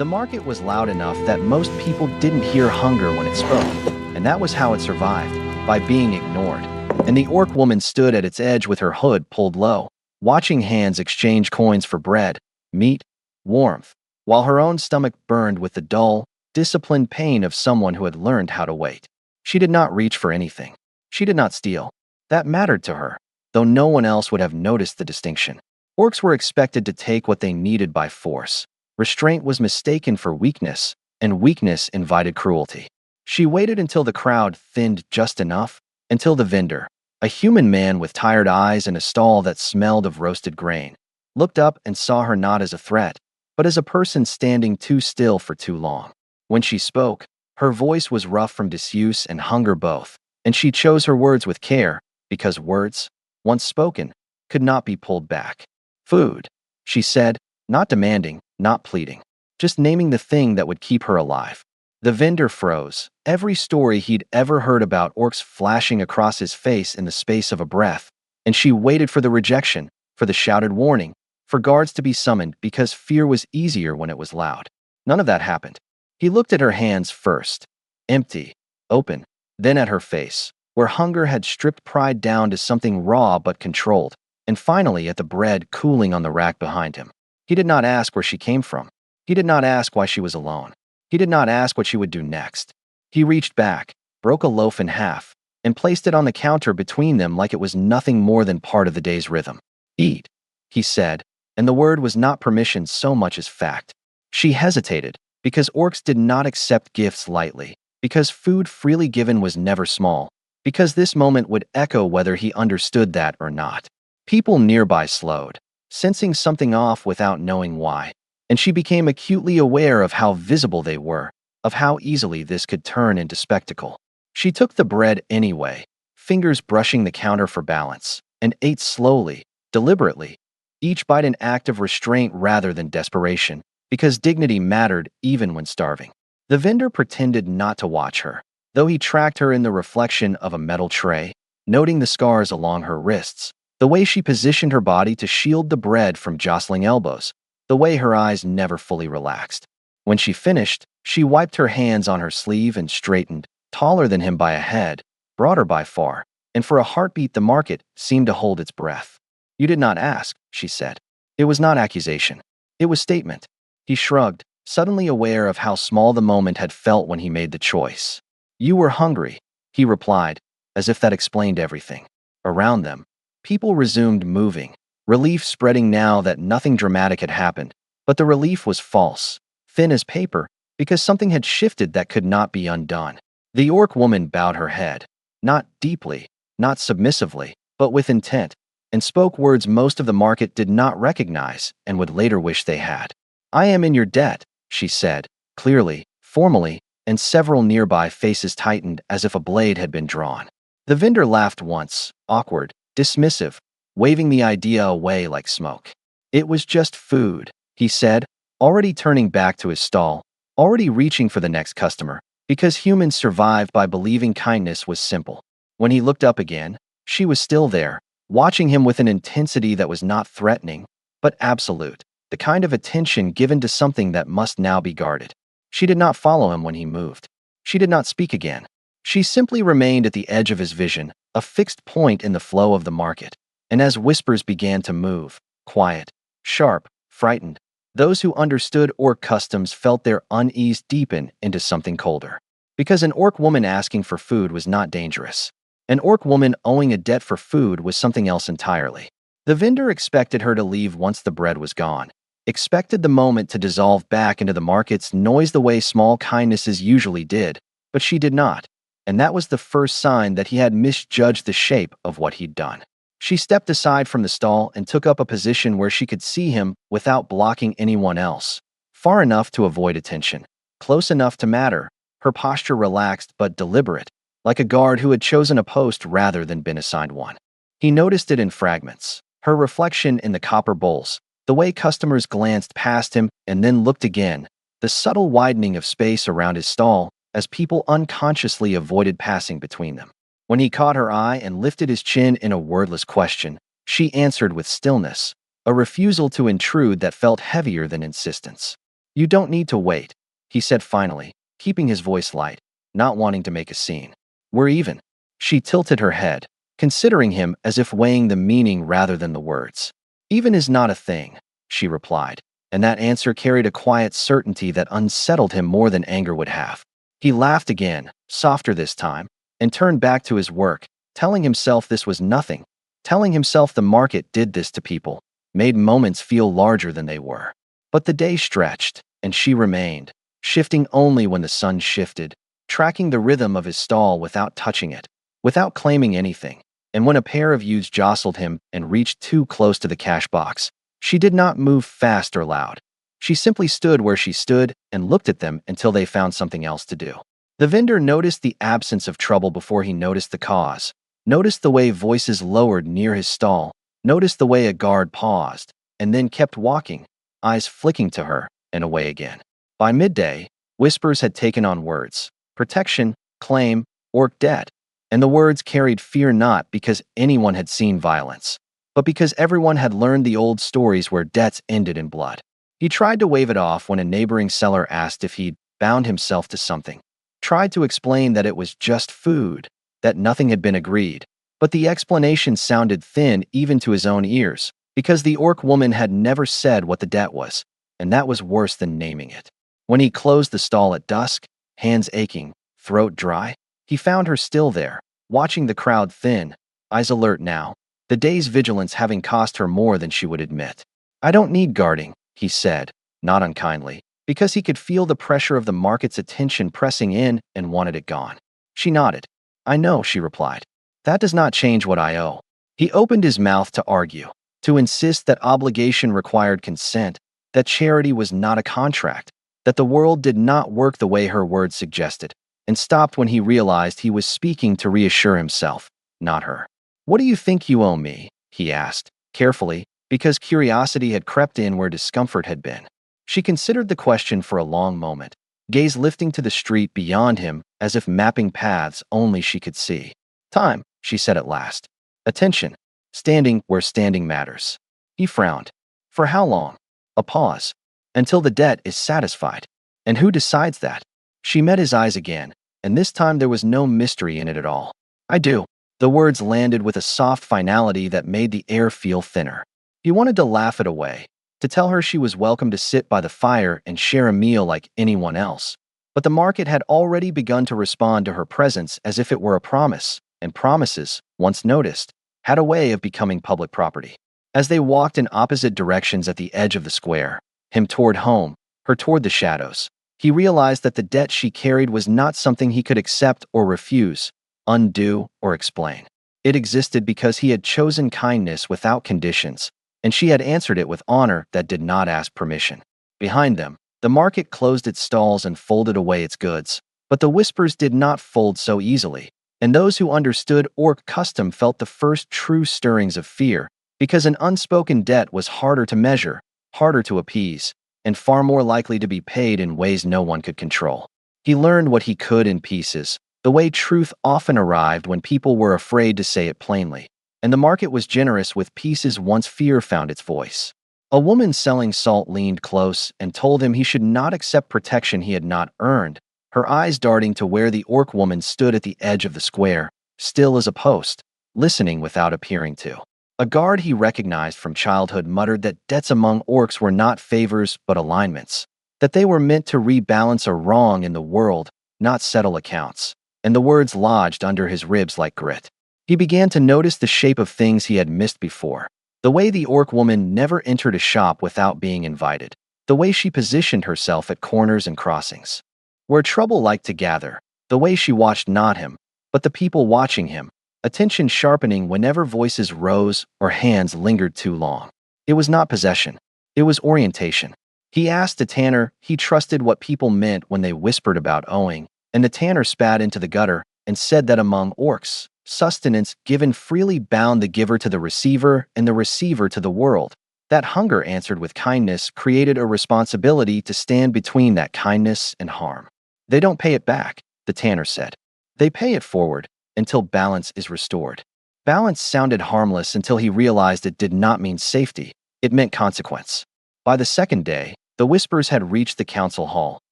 The market was loud enough that most people didn't hear hunger when it spoke, and that was how it survived, by being ignored. And the orc woman stood at its edge with her hood pulled low, watching hands exchange coins for bread, meat, warmth, while her own stomach burned with the dull, disciplined pain of someone who had learned how to wait. She did not reach for anything. She did not steal. That mattered to her, though no one else would have noticed the distinction. Orcs were expected to take what they needed by force. Restraint was mistaken for weakness, and weakness invited cruelty. She waited until the crowd thinned just enough, until the vendor, a human man with tired eyes and a stall that smelled of roasted grain, looked up and saw her not as a threat, but as a person standing too still for too long. When she spoke, her voice was rough from disuse and hunger both, and she chose her words with care, because words, once spoken, could not be pulled back. Food, she said, not demanding, not pleading, just naming the thing that would keep her alive. The vendor froze, every story he'd ever heard about orcs flashing across his face in the space of a breath, and she waited for the rejection, for the shouted warning, for guards to be summoned because fear was easier when it was loud. None of that happened. He looked at her hands first, empty, open, then at her face, where hunger had stripped pride down to something raw but controlled, and finally at the bread cooling on the rack behind him. He did not ask where she came from. He did not ask why she was alone. He did not ask what she would do next. He reached back, broke a loaf in half, and placed it on the counter between them like it was nothing more than part of the day's rhythm. Eat, he said, and the word was not permission so much as fact. She hesitated, because orcs did not accept gifts lightly, because food freely given was never small, because this moment would echo whether he understood that or not. People nearby slowed, sensing something off without knowing why, and she became acutely aware of how visible they were, of how easily this could turn into spectacle. She took the bread anyway, fingers brushing the counter for balance, and ate slowly, deliberately, each bite an act of restraint rather than desperation, because dignity mattered even when starving. The vendor pretended not to watch her, though he tracked her in the reflection of a metal tray, noting the scars along her wrists, the way she positioned her body to shield the bread from jostling elbows, the way her eyes never fully relaxed. When she finished, she wiped her hands on her sleeve and straightened, taller than him by a head, broader by far, and for a heartbeat the market seemed to hold its breath. "You did not ask," she said. It was not accusation. It was statement. He shrugged, suddenly aware of how small the moment had felt when he made the choice. "You were hungry," he replied, as if that explained everything. Around them, people resumed moving, relief spreading now that nothing dramatic had happened, but the relief was false, thin as paper, because something had shifted that could not be undone. The orc woman bowed her head, not deeply, not submissively, but with intent, and spoke words most of the market did not recognize and would later wish they had. "I am in your debt," she said, clearly, formally, and several nearby faces tightened as if a blade had been drawn. The vendor laughed once, awkward, dismissive, waving the idea away like smoke. "It was just food," he said, already turning back to his stall, already reaching for the next customer, because humans survive by believing kindness was simple. When he looked up again, she was still there, watching him with an intensity that was not threatening, but absolute, the kind of attention given to something that must now be guarded. She did not follow him when he moved. She did not speak again. She simply remained at the edge of his vision, a fixed point in the flow of the market. And as whispers began to move, quiet, sharp, frightened, those who understood orc customs felt their unease deepen into something colder. Because an orc woman asking for food was not dangerous. An orc woman owing a debt for food was something else entirely. The vendor expected her to leave once the bread was gone, expected the moment to dissolve back into the market's noise the way small kindnesses usually did, but she did not, and that was the first sign that he had misjudged the shape of what he'd done. She stepped aside from the stall and took up a position where she could see him without blocking anyone else, far enough to avoid attention, close enough to matter, her posture relaxed but deliberate, like a guard who had chosen a post rather than been assigned one. He noticed it in fragments, her reflection in the copper bowls, the way customers glanced past him and then looked again, the subtle widening of space around his stall as people unconsciously avoided passing between them. When he caught her eye and lifted his chin in a wordless question, she answered with stillness, a refusal to intrude that felt heavier than insistence. You don't need to wait, he said finally, keeping his voice light, not wanting to make a scene. We're even. She tilted her head, considering him as if weighing the meaning rather than the words. Even is not a thing, she replied, and that answer carried a quiet certainty that unsettled him more than anger would have. He laughed again, softer this time, and turned back to his work, telling himself this was nothing, telling himself the market did this to people, made moments feel larger than they were. But the day stretched, and she remained, shifting only when the sun shifted, tracking the rhythm of his stall without touching it, without claiming anything. And when a pair of youths jostled him and reached too close to the cash box, she did not move fast or loud. She simply stood where she stood and looked at them until they found something else to do. The vendor noticed the absence of trouble before he noticed the cause, noticed the way voices lowered near his stall, noticed the way a guard paused, and then kept walking, eyes flicking to her and away again. By midday, whispers had taken on words: protection, claim, or debt. And the words carried fear not because anyone had seen violence, but because everyone had learned the old stories where debts ended in blood. He tried to wave it off when a neighboring seller asked if he'd bound himself to something, tried to explain that it was just food, that nothing had been agreed, but the explanation sounded thin even to his own ears, because the orc woman had never said what the debt was, and that was worse than naming it. When he closed the stall at dusk, hands aching, throat dry, he found her still there, watching the crowd thin, eyes alert now, the day's vigilance having cost her more than she would admit. I don't need guarding, he said, not unkindly, because he could feel the pressure of the market's attention pressing in and wanted it gone. She nodded. I know, she replied. That does not change what I owe. He opened his mouth to argue, to insist that obligation required consent, that charity was not a contract, that the world did not work the way her words suggested, and stopped when he realized he was speaking to reassure himself, not her. What do you think you owe me? He asked, carefully, because curiosity had crept in where discomfort had been. She considered the question for a long moment, gaze lifting to the street beyond him as if mapping paths only she could see. Time, she said at last. Attention, standing where standing matters. He frowned. For how long? A pause. Until the debt is satisfied. And who decides that? She met his eyes again, and this time there was no mystery in it at all. I do. The words landed with a soft finality that made the air feel thinner. He wanted to laugh it away, to tell her she was welcome to sit by the fire and share a meal like anyone else. But the market had already begun to respond to her presence as if it were a promise, and promises, once noticed, had a way of becoming public property. As they walked in opposite directions at the edge of the square, him toward home, her toward the shadows, he realized that the debt she carried was not something he could accept or refuse, undo or explain. It existed because he had chosen kindness without conditions, and she had answered it with honor that did not ask permission. Behind them, the market closed its stalls and folded away its goods, but the whispers did not fold so easily, and those who understood orc custom felt the first true stirrings of fear, because an unspoken debt was harder to measure, harder to appease, and far more likely to be paid in ways no one could control. He learned what he could in pieces, the way truth often arrived when people were afraid to say it plainly, and the market was generous with pieces once fear found its voice. A woman selling salt leaned close and told him he should not accept protection he had not earned, her eyes darting to where the orc woman stood at the edge of the square, still as a post, listening without appearing to. A guard he recognized from childhood muttered that debts among orcs were not favors but alignments, that they were meant to rebalance a wrong in the world, not settle accounts, and the words lodged under his ribs like grit. He began to notice the shape of things he had missed before, the way the orc woman never entered a shop without being invited, the way she positioned herself at corners and crossings, where trouble liked to gather, the way she watched not him, but the people watching him, attention sharpening whenever voices rose or hands lingered too long. It was not possession. It was orientation. He asked a tanner he trusted what people meant when they whispered about owing, and the tanner spat into the gutter and said that among orcs, sustenance given freely bound the giver to the receiver and the receiver to the world. That hunger answered with kindness created a responsibility to stand between that kindness and harm. They don't pay it back, the tanner said. They pay it forward, until balance is restored. Balance sounded harmless until he realized it did not mean safety, it meant consequence. By the second day, The whispers had reached the council hall,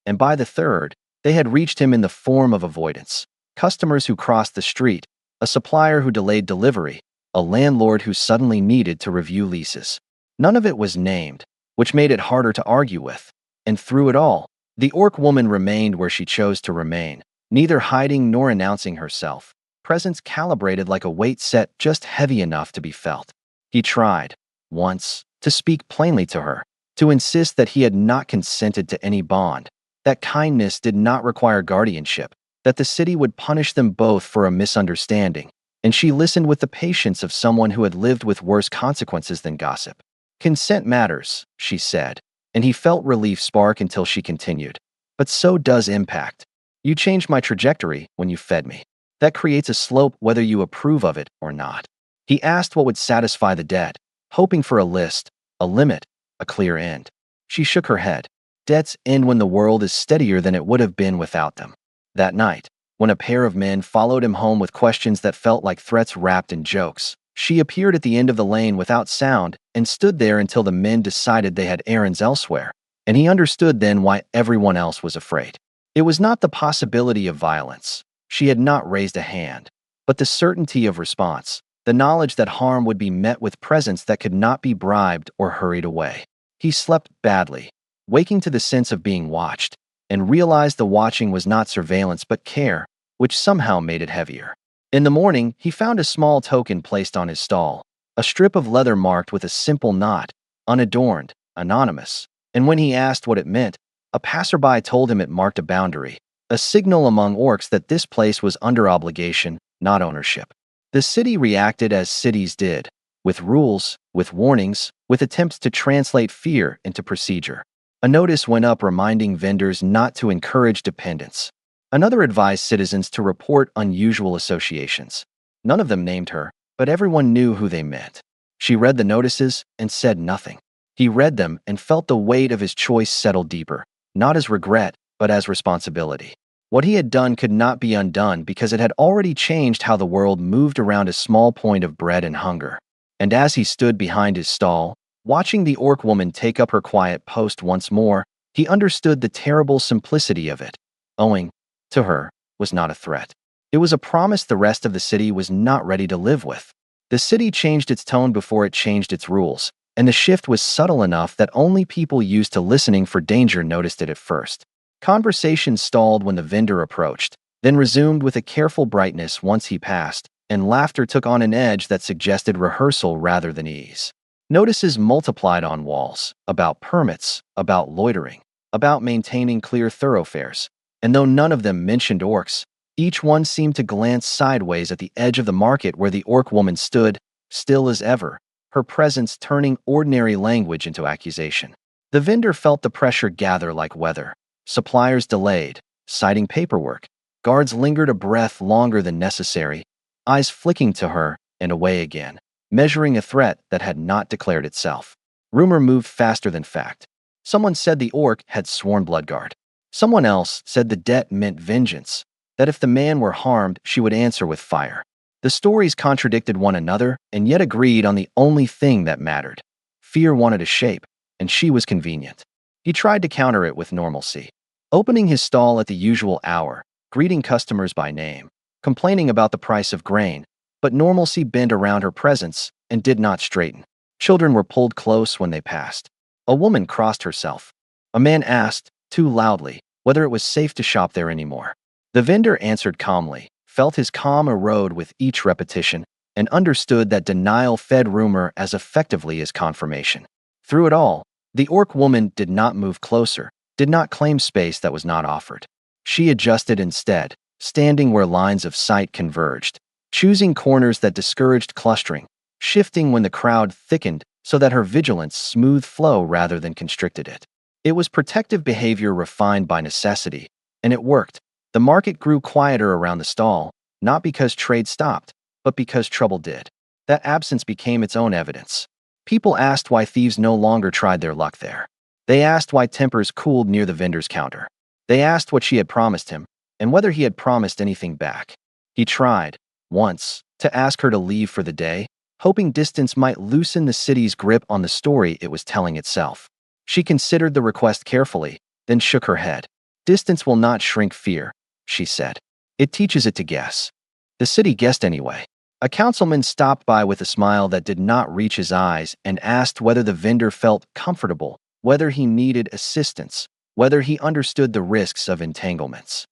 and by the third, they had reached him in the form of avoidance. Customers who crossed the street, a supplier who delayed delivery, a landlord who suddenly needed to review leases. None of it was named, which made it harder to argue with. And through it all, the orc woman remained where she chose to remain, neither hiding nor announcing herself, presence calibrated like a weight set just heavy enough to be felt. He tried, once, to speak plainly to her, to insist that he had not consented to any bond, that kindness did not require guardianship, that the city would punish them both for a misunderstanding, and she listened with the patience of someone who had lived with worse consequences than gossip. Consent matters, she said, and he felt relief spark until she continued. But so does impact. You changed my trajectory when you fed me. That creates a slope whether you approve of it or not. He asked what would satisfy the debt, hoping for a list, a limit, a clear end. She shook her head. Debts end when the world is steadier than it would have been without them. That night, when a pair of men followed him home with questions that felt like threats wrapped in jokes, she appeared at the end of the lane without sound and stood there until the men decided they had errands elsewhere, and he understood then why everyone else was afraid. It was not the possibility of violence. She had not raised a hand, but the certainty of response, the knowledge that harm would be met with presence that could not be bribed or hurried away. He slept badly, waking to the sense of being watched, and realized the watching was not surveillance but care, which somehow made it heavier. In the morning, he found a small token placed on his stall, a strip of leather marked with a simple knot, unadorned, anonymous, and when he asked what it meant, a passerby told him it marked a boundary, a signal among orcs that this place was under obligation, not ownership. The city reacted as cities did, with rules, with warnings, with attempts to translate fear into procedure. A notice went up reminding vendors not to encourage dependence. Another advised citizens to report unusual associations. None of them named her, but everyone knew who they meant. She read the notices and said nothing. He read them and felt the weight of his choice settle deeper, not as regret, but as responsibility. What he had done could not be undone because it had already changed how the world moved around a small point of bread and hunger. And as he stood behind his stall, watching the orc woman take up her quiet post once more, he understood the terrible simplicity of it. Owing, to her, was not a threat. It was a promise the rest of the city was not ready to live with. The city changed its tone before it changed its rules, and the shift was subtle enough that only people used to listening for danger noticed it at first. Conversation stalled when the vendor approached, then resumed with a careful brightness once he passed, and laughter took on an edge that suggested rehearsal rather than ease. Notices multiplied on walls, about permits, about loitering, about maintaining clear thoroughfares, and though none of them mentioned orcs, each one seemed to glance sideways at the edge of the market where the orc woman stood, still as ever, her presence turning ordinary language into accusation. The vendor felt the pressure gather like weather. Suppliers delayed, citing paperwork. Guards lingered a breath longer than necessary, eyes flicking to her and away again, measuring a threat that had not declared itself. Rumor moved faster than fact. Someone said the orc had sworn Bloodguard. Someone else said the debt meant vengeance, that if the man were harmed, she would answer with fire. The stories contradicted one another and yet agreed on the only thing that mattered. Fear wanted a shape, and she was convenient. He tried to counter it with normalcy, opening his stall at the usual hour, greeting customers by name, complaining about the price of grain, but normalcy bent around her presence and did not straighten. Children were pulled close when they passed. A woman crossed herself. A man asked, too loudly, whether it was safe to shop there anymore. The vendor answered calmly, felt his calm erode with each repetition, and understood that denial fed rumor as effectively as confirmation. Through it all, the orc woman did not move closer, did not claim space that was not offered. She adjusted instead, standing where lines of sight converged, choosing corners that discouraged clustering, shifting when the crowd thickened so that her vigilance smoothed flow rather than constricted it. It was protective behavior refined by necessity, and it worked. The market grew quieter around the stall, not because trade stopped, but because trouble did. That absence became its own evidence. People asked why thieves no longer tried their luck there. They asked why tempers cooled near the vendor's counter. They asked what she had promised him, and whether he had promised anything back. He tried, once, to ask her to leave for the day, hoping distance might loosen the city's grip on the story it was telling itself. She considered the request carefully, then shook her head. Distance will not shrink fear, she said. It teaches it to guess. The city guessed anyway. A councilman stopped by with a smile that did not reach his eyes and asked whether the vendor felt comfortable, whether he needed assistance, whether he understood the risks of entanglements.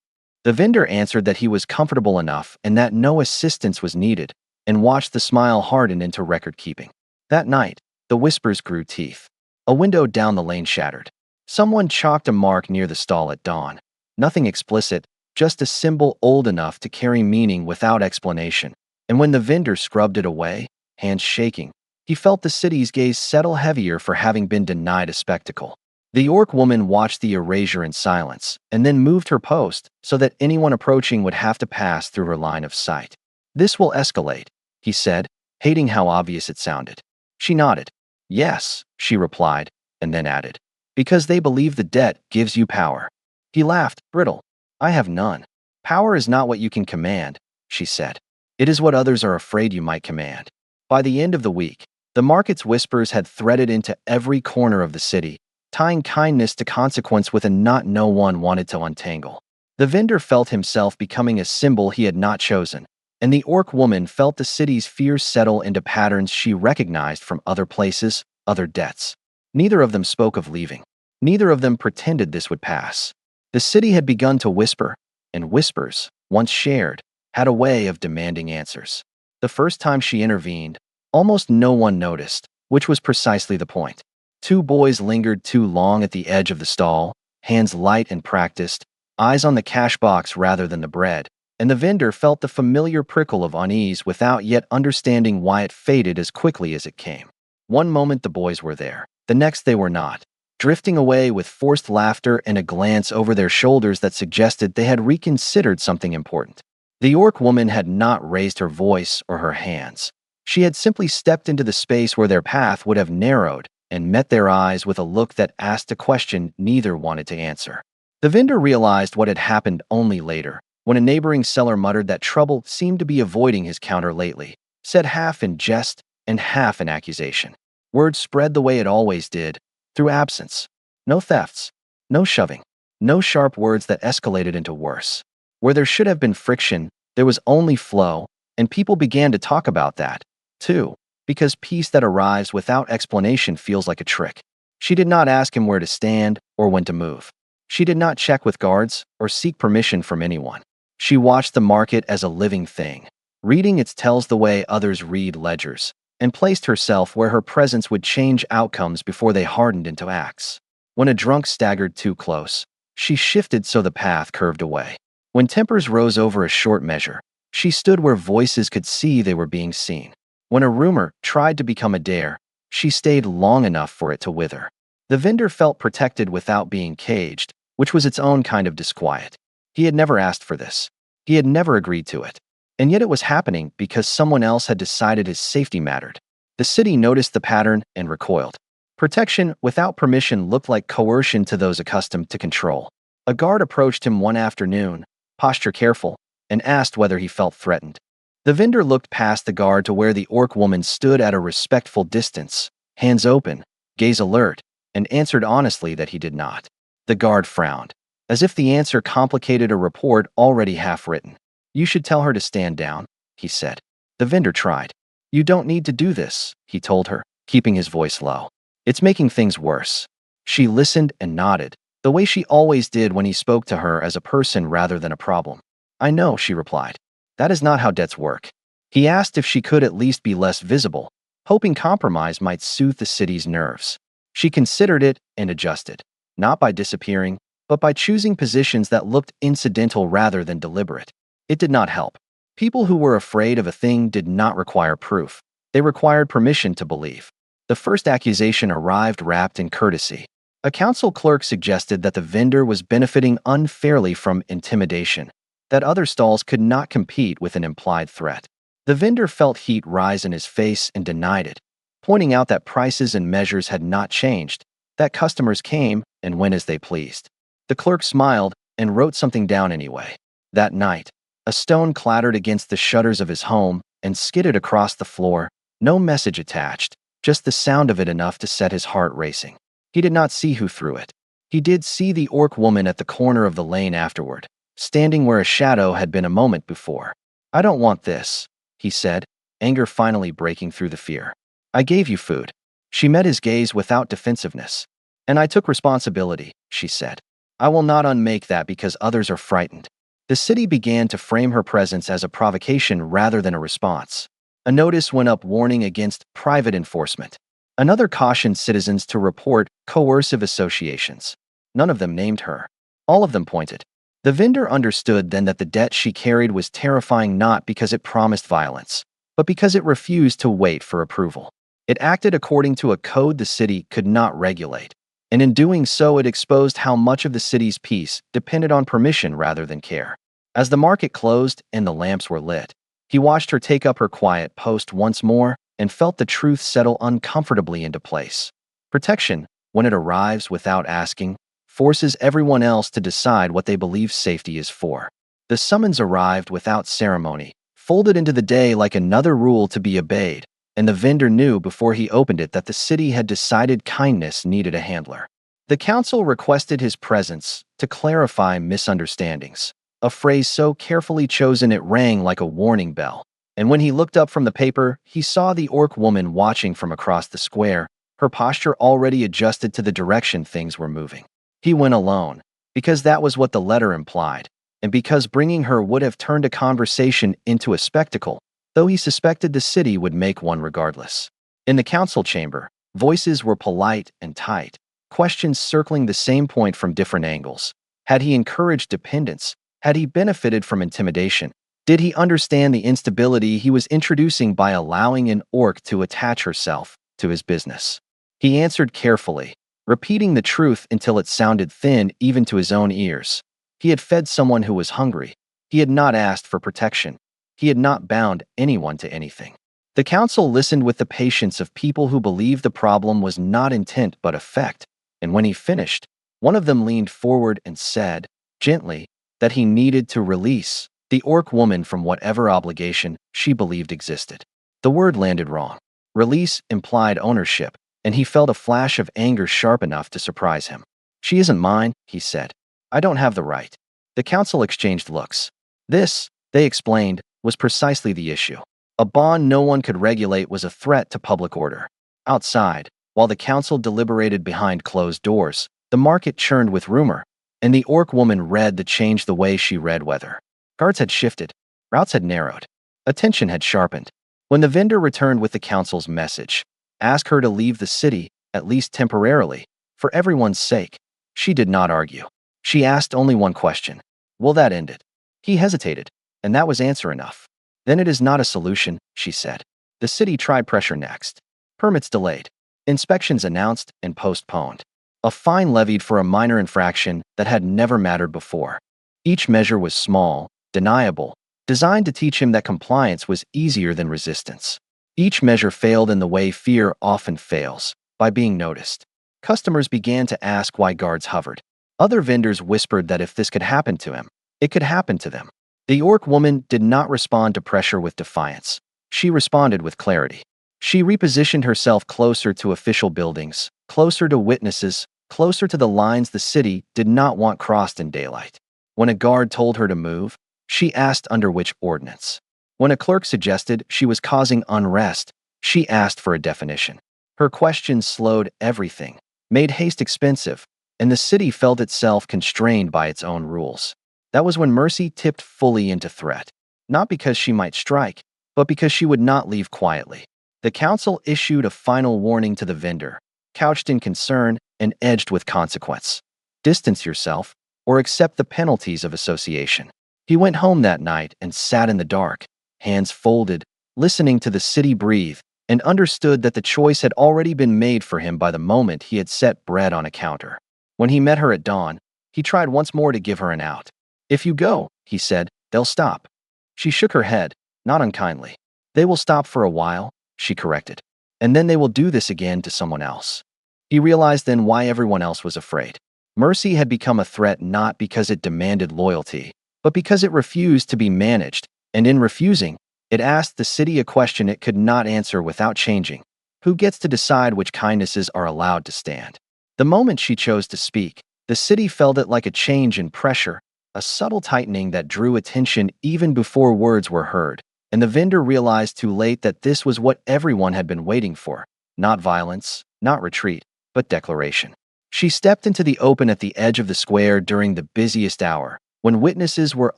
The vendor answered that he was comfortable enough and that no assistance was needed, and watched the smile harden into record-keeping. That night, the whispers grew teeth. A window down the lane shattered. Someone chalked a mark near the stall at dawn. Nothing explicit, just a symbol old enough to carry meaning without explanation. And when the vendor scrubbed it away, hands shaking, he felt the city's gaze settle heavier for having been denied a spectacle. The orc woman watched the erasure in silence, and then moved her post so that anyone approaching would have to pass through her line of sight. This will escalate, he said, hating how obvious it sounded. She nodded. Yes, she replied, and then added, because they believe the debt gives you power. He laughed, brittle. I have none. Power is not what you can command, she said. It is what others are afraid you might command. By the end of the week, the market's whispers had threaded into every corner of the city, tying kindness to consequence with a knot no one wanted to untangle. The vendor felt himself becoming a symbol he had not chosen, and the orc woman felt the city's fears settle into patterns she recognized from other places, other debts. Neither of them spoke of leaving. Neither of them pretended this would pass. The city had begun to whisper, and whispers, once shared, had a way of demanding answers. The first time she intervened, almost no one noticed, which was precisely the point. Two boys lingered too long at the edge of the stall, hands light and practiced, eyes on the cash box rather than the bread, and the vendor felt the familiar prickle of unease without yet understanding why it faded as quickly as it came. One moment the boys were there, the next they were not, drifting away with forced laughter and a glance over their shoulders that suggested they had reconsidered something important. The orc woman had not raised her voice or her hands. She had simply stepped into the space where their path would have narrowed and met their eyes with a look that asked a question neither wanted to answer. The vendor realized what had happened only later, when a neighboring seller muttered that trouble seemed to be avoiding his counter lately, said half in jest and half in accusation. Word spread the way it always did, through absence. No thefts, no shoving, no sharp words that escalated into worse. Where there should have been friction, there was only flow, and people began to talk about that, too, because peace that arrives without explanation feels like a trick. She did not ask him where to stand or when to move. She did not check with guards or seek permission from anyone. She watched the market as a living thing, reading its tells the way others read ledgers, and placed herself where her presence would change outcomes before they hardened into acts. When a drunk staggered too close, she shifted so the path curved away. When tempers rose over a short measure, she stood where voices could see they were being seen. When a rumor tried to become a dare, she stayed long enough for it to wither. The vendor felt protected without being caged, which was its own kind of disquiet. He had never asked for this. He had never agreed to it. And yet it was happening because someone else had decided his safety mattered. The city noticed the pattern and recoiled. Protection without permission looked like coercion to those accustomed to control. A guard approached him one afternoon, posture careful, and asked whether he felt threatened. The vendor looked past the guard to where the orc woman stood at a respectful distance, hands open, gaze alert, and answered honestly that he did not. The guard frowned, as if the answer complicated a report already half-written. You should tell her to stand down, he said. The vendor tried. You don't need to do this, he told her, keeping his voice low. It's making things worse. She listened and nodded, the way she always did when he spoke to her as a person rather than a problem. I know, she replied. That is not how debts work. He asked if she could at least be less visible, hoping compromise might soothe the city's nerves. She considered it and adjusted, not by disappearing, but by choosing positions that looked incidental rather than deliberate. It did not help. People who were afraid of a thing did not require proof. They required permission to believe. The first accusation arrived wrapped in courtesy. A council clerk suggested that the vendor was benefiting unfairly from intimidation, that other stalls could not compete with an implied threat. The vendor felt heat rise in his face and denied it, pointing out that prices and measures had not changed, that customers came and went as they pleased. The clerk smiled and wrote something down anyway. That night, a stone clattered against the shutters of his home and skidded across the floor, no message attached, just the sound of it enough to set his heart racing. He did not see who threw it. He did see the orc woman at the corner of the lane afterward, standing where a shadow had been a moment before. "I don't want this," he said, anger finally breaking through the fear. "I gave you food." She met his gaze without defensiveness. "And I took responsibility," she said. "I will not unmake that because others are frightened." The city began to frame her presence as a provocation rather than a response. A notice went up warning against private enforcement. Another cautioned citizens to report coercive associations. None of them named her. All of them pointed. The vendor understood then that the debt she carried was terrifying not because it promised violence, but because it refused to wait for approval. It acted according to a code the city could not regulate, and in doing so it exposed how much of the city's peace depended on permission rather than care. As the market closed and the lamps were lit, he watched her take up her quiet post once more and felt the truth settle uncomfortably into place. Protection, when it arrives without asking, forces everyone else to decide what they believe safety is for. The summons arrived without ceremony, folded into the day like another rule to be obeyed, and the vendor knew before he opened it that the city had decided kindness needed a handler. The council requested his presence to clarify misunderstandings, a phrase so carefully chosen it rang like a warning bell. And when he looked up from the paper, he saw the orc woman watching from across the square, her posture already adjusted to the direction things were moving. He went alone, because that was what the letter implied, and because bringing her would have turned a conversation into a spectacle, though he suspected the city would make one regardless. In the council chamber, voices were polite and tight, questions circling the same point from different angles. Had he encouraged dependence? Had he benefited from intimidation? Did he understand the instability he was introducing by allowing an orc to attach herself to his business? He answered carefully, repeating the truth until it sounded thin even to his own ears. He had fed someone who was hungry. He had not asked for protection. He had not bound anyone to anything. The council listened with the patience of people who believed the problem was not intent but effect, and when he finished, one of them leaned forward and said, gently, that he needed to release the orc woman from whatever obligation she believed existed. The word landed wrong. Release implied ownership, and he felt a flash of anger sharp enough to surprise him. "She isn't mine," he said. "I don't have the right." The council exchanged looks. This, they explained, was precisely the issue. A bond no one could regulate was a threat to public order. Outside, while the council deliberated behind closed doors, the market churned with rumor, and the orc woman read the change the way she read weather. Guards had shifted, routes had narrowed, attention had sharpened. When the vendor returned with the council's message, ask her to leave the city, at least temporarily, for everyone's sake, she did not argue. She asked only one question. Will that end it? He hesitated, and that was answer enough. Then it is not a solution, she said. The city tried pressure next. Permits delayed. Inspections announced and postponed. A fine levied for a minor infraction that had never mattered before. Each measure was small, deniable, designed to teach him that compliance was easier than resistance. Each measure failed in the way fear often fails, by being noticed. Customers began to ask why guards hovered. Other vendors whispered that if this could happen to him, it could happen to them. The orc woman did not respond to pressure with defiance. She responded with clarity. She repositioned herself closer to official buildings, closer to witnesses, closer to the lines the city did not want crossed in daylight. When a guard told her to move, she asked under which ordinance. When a clerk suggested she was causing unrest, she asked for a definition. Her questions slowed everything, made haste expensive, and the city felt itself constrained by its own rules. That was when mercy tipped fully into threat, not because she might strike, but because she would not leave quietly. The council issued a final warning to the vendor, couched in concern and edged with consequence. Distance yourself, or accept the penalties of association. He went home that night and sat in the dark, hands folded, listening to the city breathe, and understood that the choice had already been made for him by the moment he had set bread on a counter. When he met her at dawn, he tried once more to give her an out. If you go, he said, they'll stop. She shook her head, not unkindly. They will stop for a while, she corrected. And then they will do this again to someone else. He realized then why everyone else was afraid. Mercy had become a threat not because it demanded loyalty, but because it refused to be managed, and in refusing, it asked the city a question it could not answer without changing. Who gets to decide which kindnesses are allowed to stand? The moment she chose to speak, the city felt it like a change in pressure, a subtle tightening that drew attention even before words were heard, and the vendor realized too late that this was what everyone had been waiting for, not violence, not retreat, but declaration. She stepped into the open at the edge of the square during the busiest hour, when witnesses were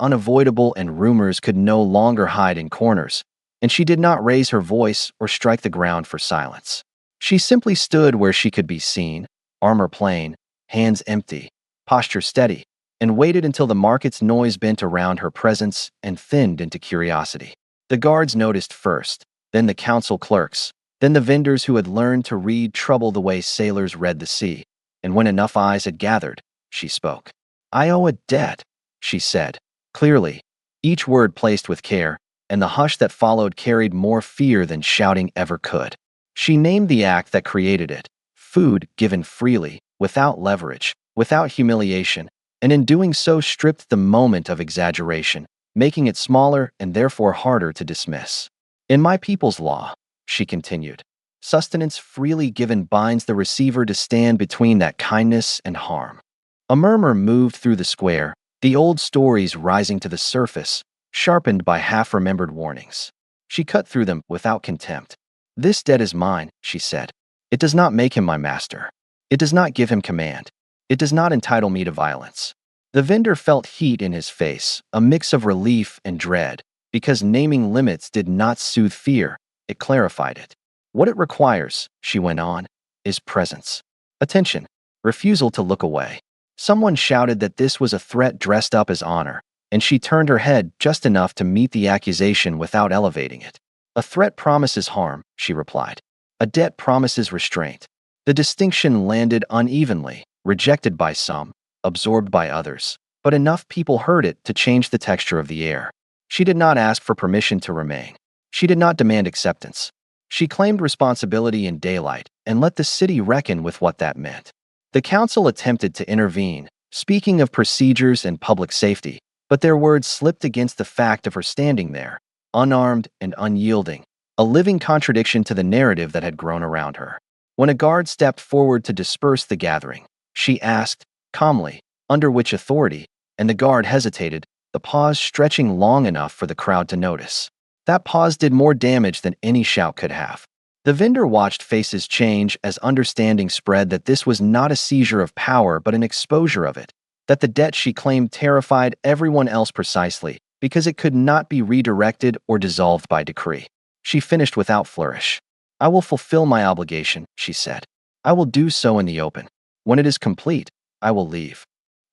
unavoidable and rumors could no longer hide in corners, and she did not raise her voice or strike the ground for silence. She simply stood where she could be seen, armor plain, hands empty, posture steady, and waited until the market's noise bent around her presence and thinned into curiosity. The guards noticed first, then the council clerks, then the vendors who had learned to read trouble the way sailors read the sea. And when enough eyes had gathered, she spoke. "I owe a debt," she said, clearly, each word placed with care, and the hush that followed carried more fear than shouting ever could. She named the act that created it, food given freely, without leverage, without humiliation, and in doing so stripped the moment of exaggeration, making it smaller and therefore harder to dismiss. "In my people's law," she continued, "sustenance freely given binds the receiver to stand between that kindness and harm." A murmur moved through the square, the old stories rising to the surface, sharpened by half-remembered warnings. She cut through them without contempt. "This debt is mine," she said. "It does not make him my master. It does not give him command. It does not entitle me to violence." The vendor felt heat in his face, a mix of relief and dread, because naming limits did not soothe fear, it clarified it. "What it requires," she went on, "is presence. Attention. Refusal to look away." Someone shouted that this was a threat dressed up as honor, and she turned her head just enough to meet the accusation without elevating it. "A threat promises harm," she replied. "A debt promises restraint." The distinction landed unevenly, rejected by some, absorbed by others, but enough people heard it to change the texture of the air. She did not ask for permission to remain. She did not demand acceptance. She claimed responsibility in daylight and let the city reckon with what that meant. The council attempted to intervene, speaking of procedures and public safety, but their words slipped against the fact of her standing there, unarmed and unyielding, a living contradiction to the narrative that had grown around her. When a guard stepped forward to disperse the gathering, she asked, calmly, "Under which authority?" And the guard hesitated, the pause stretching long enough for the crowd to notice. That pause did more damage than any shout could have. The vendor watched faces change as understanding spread that this was not a seizure of power but an exposure of it, that the debt she claimed terrified everyone else precisely because it could not be redirected or dissolved by decree. She finished without flourish. "I will fulfill my obligation," she said. "I will do so in the open. When it is complete, I will leave."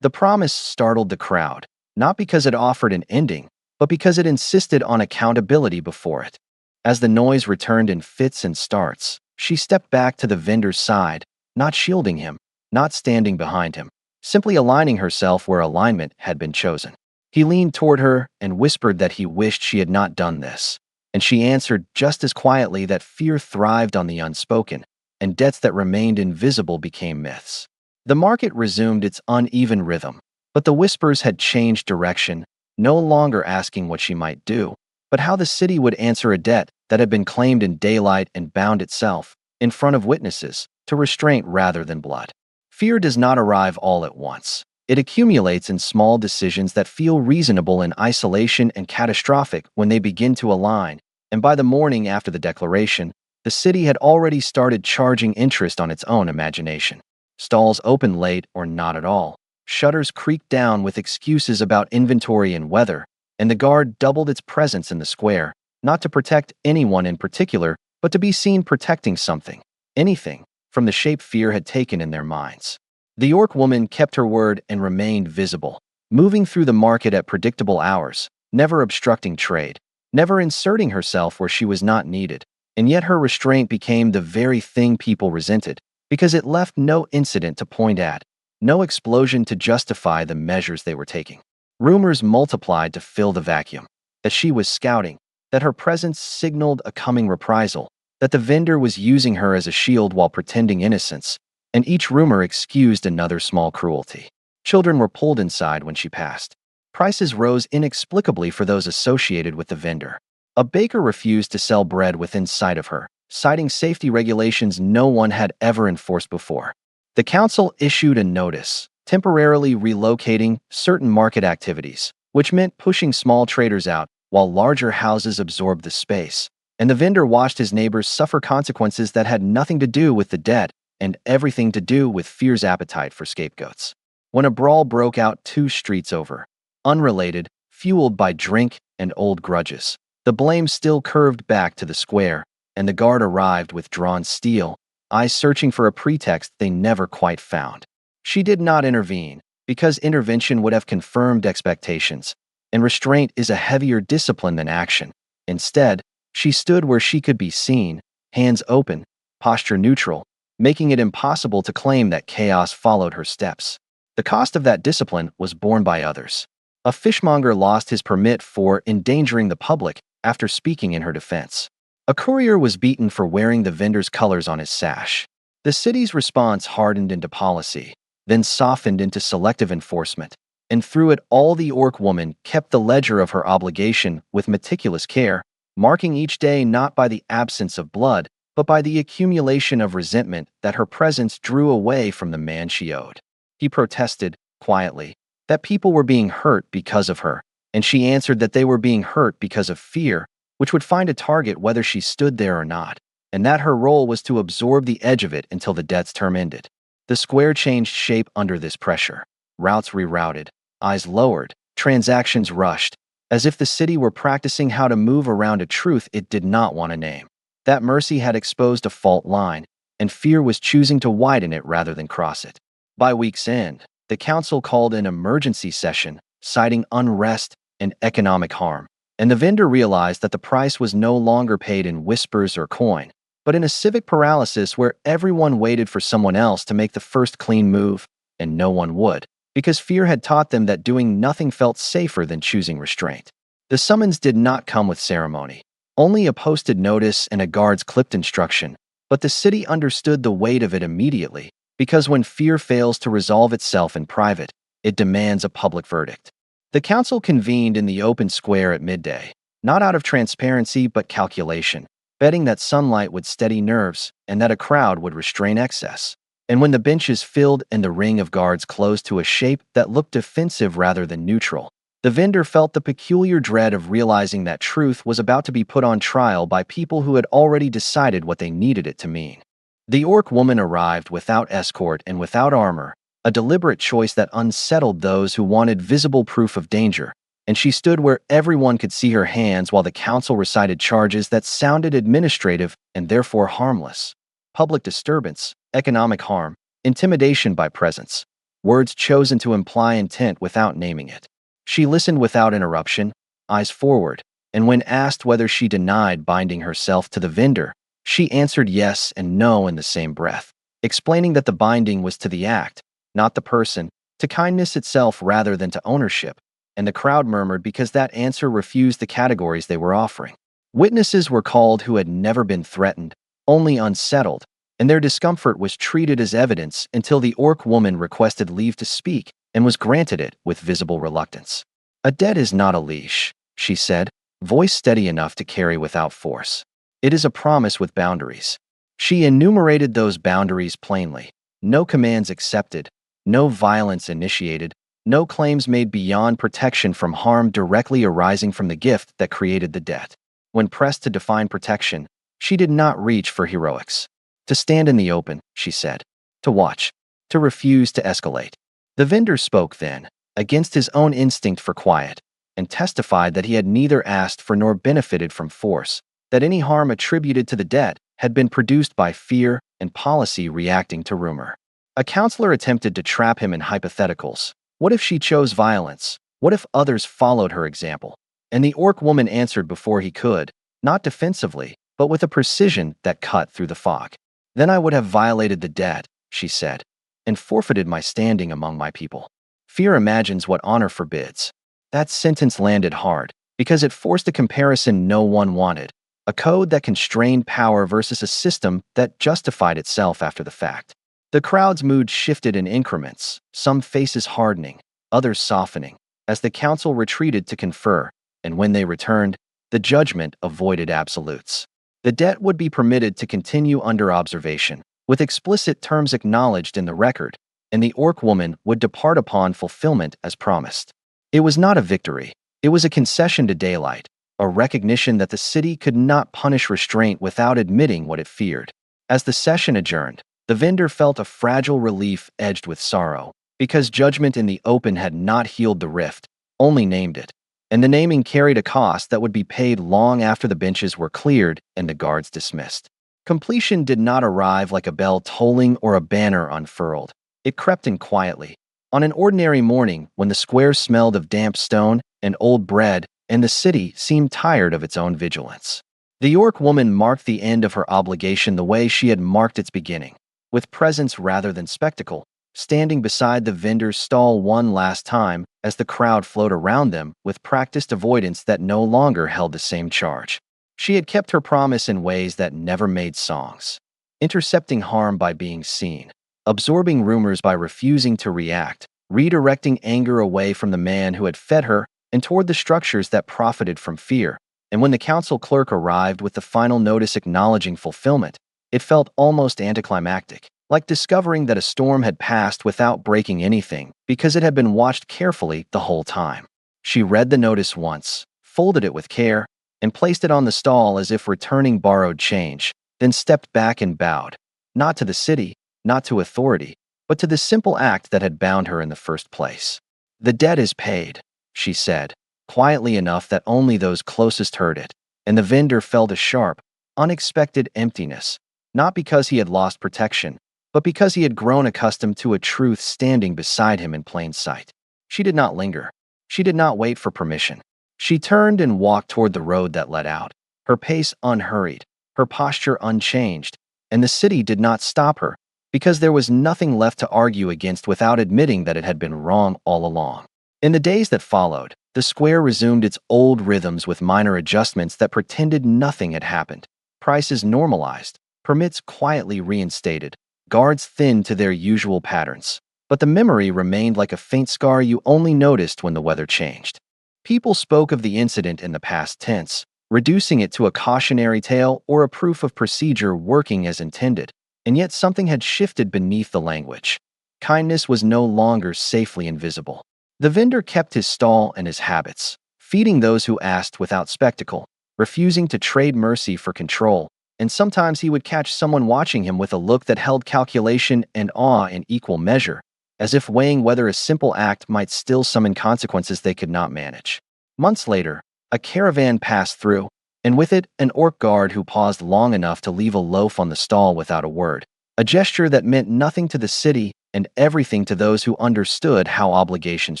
The promise startled the crowd, not because it offered an ending, but because it insisted on accountability before it. As the noise returned in fits and starts, she stepped back to the vendor's side, not shielding him, not standing behind him, simply aligning herself where alignment had been chosen. He leaned toward her and whispered that he wished she had not done this, and she answered just as quietly that fear thrived on the unspoken, and debts that remained invisible became myths. The market resumed its uneven rhythm, but the whispers had changed direction, no longer asking what she might do, but how the city would answer a debt that had been claimed in daylight and bound itself, in front of witnesses, to restraint rather than blood. Fear does not arrive all at once. It accumulates in small decisions that feel reasonable in isolation and catastrophic when they begin to align, and by the morning after the declaration, the city had already started charging interest on its own imagination. Stalls opened late or not at all. Shutters creaked down with excuses about inventory and weather, and the guard doubled its presence in the square, not to protect anyone in particular, but to be seen protecting something, anything, from the shape fear had taken in their minds. The orc woman kept her word and remained visible, moving through the market at predictable hours, never obstructing trade, never inserting herself where she was not needed, and yet her restraint became the very thing people resented, because it left no incident to point at, no explosion to justify the measures they were taking. Rumors multiplied to fill the vacuum, that she was scouting, that her presence signaled a coming reprisal, that the vendor was using her as a shield while pretending innocence, and each rumor excused another small cruelty. Children were pulled inside when she passed. Prices rose inexplicably for those associated with the vendor. A baker refused to sell bread within sight of her, citing safety regulations no one had ever enforced before. The council issued a notice, temporarily relocating certain market activities, which meant pushing small traders out while larger houses absorbed the space. And the vendor watched his neighbors suffer consequences that had nothing to do with the debt and everything to do with fear's appetite for scapegoats. When a brawl broke out 2 streets over, unrelated, fueled by drink and old grudges, the blame still curved back to the square, and the guard arrived with drawn steel, eyes searching for a pretext they never quite found. She did not intervene, because intervention would have confirmed expectations, and restraint is a heavier discipline than action. Instead, she stood where she could be seen, hands open, posture neutral, making it impossible to claim that chaos followed her steps. The cost of that discipline was borne by others. A fishmonger lost his permit for endangering the public after speaking in her defense. A courier was beaten for wearing the vendor's colors on his sash. The city's response hardened into policy, then softened into selective enforcement. And through it all, the orc woman kept the ledger of her obligation with meticulous care, marking each day not by the absence of blood, but by the accumulation of resentment that her presence drew away from the man she owed. He protested, quietly, that people were being hurt because of her, and she answered that they were being hurt because of fear, which would find a target whether she stood there or not, and that her role was to absorb the edge of it until the debt's term ended. The square changed shape under this pressure. Routes rerouted, eyes lowered, transactions rushed, as if the city were practicing how to move around a truth it did not want to name. That mercy had exposed a fault line, and fear was choosing to widen it rather than cross it. By week's end, the council called an emergency session, citing unrest and economic harm, and the vendor realized that the price was no longer paid in whispers or coin, but in a civic paralysis where everyone waited for someone else to make the first clean move, and no one would, because fear had taught them that doing nothing felt safer than choosing restraint. The summons did not come with ceremony, only a posted notice and a guard's clipped instruction, but the city understood the weight of it immediately, because when fear fails to resolve itself in private, it demands a public verdict. The council convened in the open square at midday, not out of transparency but calculation, betting that sunlight would steady nerves and that a crowd would restrain excess. And when the benches filled and the ring of guards closed to a shape that looked defensive rather than neutral, the vendor felt the peculiar dread of realizing that truth was about to be put on trial by people who had already decided what they needed it to mean. The orc woman arrived without escort and without armor, a deliberate choice that unsettled those who wanted visible proof of danger, and she stood where everyone could see her hands while the council recited charges that sounded administrative and therefore harmless. Public disturbance, economic harm, intimidation by presence, words chosen to imply intent without naming it. She listened without interruption, eyes forward, and when asked whether she denied binding herself to the vendor, she answered yes and no in the same breath, explaining that the binding was to the act, not the person, to kindness itself rather than to ownership, and the crowd murmured because that answer refused the categories they were offering. Witnesses were called who had never been threatened, only unsettled, and their discomfort was treated as evidence until the orc woman requested leave to speak and was granted it with visible reluctance. "A debt is not a leash," she said, voice steady enough to carry without force. "It is a promise with boundaries." She enumerated those boundaries plainly. No commands accepted, no violence initiated, no claims made beyond protection from harm directly arising from the gift that created the debt. When pressed to define protection, she did not reach for heroics. To stand in the open, she said. To watch. To refuse to escalate. The vendor spoke then, against his own instinct for quiet, and testified that he had neither asked for nor benefited from force, that any harm attributed to the debt had been produced by fear and policy reacting to rumor. A counselor attempted to trap him in hypotheticals. What if she chose violence? What if others followed her example? And the orc woman answered before he could, not defensively, but with a precision that cut through the fog. "Then I would have violated the debt," she said, "and forfeited my standing among my people. Fear imagines what honor forbids." That sentence landed hard, because it forced a comparison no one wanted, a code that constrained power versus a system that justified itself after the fact. The crowd's mood shifted in increments, some faces hardening, others softening, as the council retreated to confer, and when they returned, the judgment avoided absolutes. The debt would be permitted to continue under observation, with explicit terms acknowledged in the record, and the orc woman would depart upon fulfillment as promised. It was not a victory. It was a concession to daylight, a recognition that the city could not punish restraint without admitting what it feared. As the session adjourned, the vendor felt a fragile relief edged with sorrow, because judgment in the open had not healed the rift, only named it. And the naming carried a cost that would be paid long after the benches were cleared and the guards dismissed. Completion did not arrive like a bell tolling or a banner unfurled. It crept in quietly. On an ordinary morning, when the square smelled of damp stone and old bread, and the city seemed tired of its own vigilance. The orc woman marked the end of her obligation the way she had marked its beginning, with presence rather than spectacle, standing beside the vendor's stall one last time as the crowd flowed around them with practiced avoidance that no longer held the same charge. She had kept her promise in ways that never made songs, intercepting harm by being seen, absorbing rumors by refusing to react, redirecting anger away from the man who had fed her and toward the structures that profited from fear. And when the council clerk arrived with the final notice acknowledging fulfillment, it felt almost anticlimactic, like discovering that a storm had passed without breaking anything because it had been watched carefully the whole time. She read the notice once, folded it with care, and placed it on the stall as if returning borrowed change, then stepped back and bowed, not to the city, not to authority, but to the simple act that had bound her in the first place. "The debt is paid," she said, quietly enough that only those closest heard it, and the vendor felt a sharp, unexpected emptiness, not because he had lost protection, but because he had grown accustomed to a truth standing beside him in plain sight. She did not linger. She did not wait for permission. She turned and walked toward the road that led out, her pace unhurried, her posture unchanged, and the city did not stop her, because there was nothing left to argue against without admitting that it had been wrong all along. In the days that followed, the square resumed its old rhythms with minor adjustments that pretended nothing had happened. Prices normalized, permits quietly reinstated, guards thinned to their usual patterns. But the memory remained like a faint scar you only noticed when the weather changed. People spoke of the incident in the past tense, reducing it to a cautionary tale or a proof of procedure working as intended, and yet something had shifted beneath the language. Kindness was no longer safely invisible. The vendor kept his stall and his habits, feeding those who asked without spectacle, refusing to trade mercy for control, and sometimes he would catch someone watching him with a look that held calculation and awe in equal measure, as if weighing whether a simple act might still summon consequences they could not manage. Months later, a caravan passed through, and with it an orc guard who paused long enough to leave a loaf on the stall without a word, a gesture that meant nothing to the city and everything to those who understood how obligations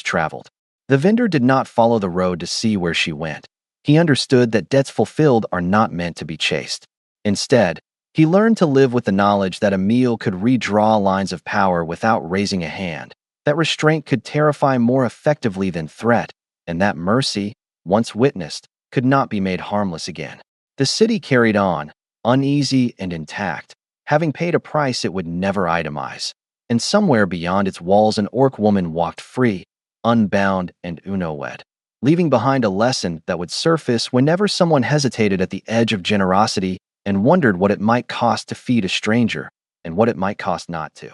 traveled. The vendor did not follow the road to see where she went. He understood that debts fulfilled are not meant to be chased. Instead, he learned to live with the knowledge that a meal could redraw lines of power without raising a hand, that restraint could terrify more effectively than threat, and that mercy, once witnessed, could not be made harmless again. The city carried on, uneasy and intact, having paid a price it would never itemize. And somewhere beyond its walls an orc woman walked free, unbound and unowed, leaving behind a lesson that would surface whenever someone hesitated at the edge of generosity and wondered what it might cost to feed a stranger and what it might cost not to.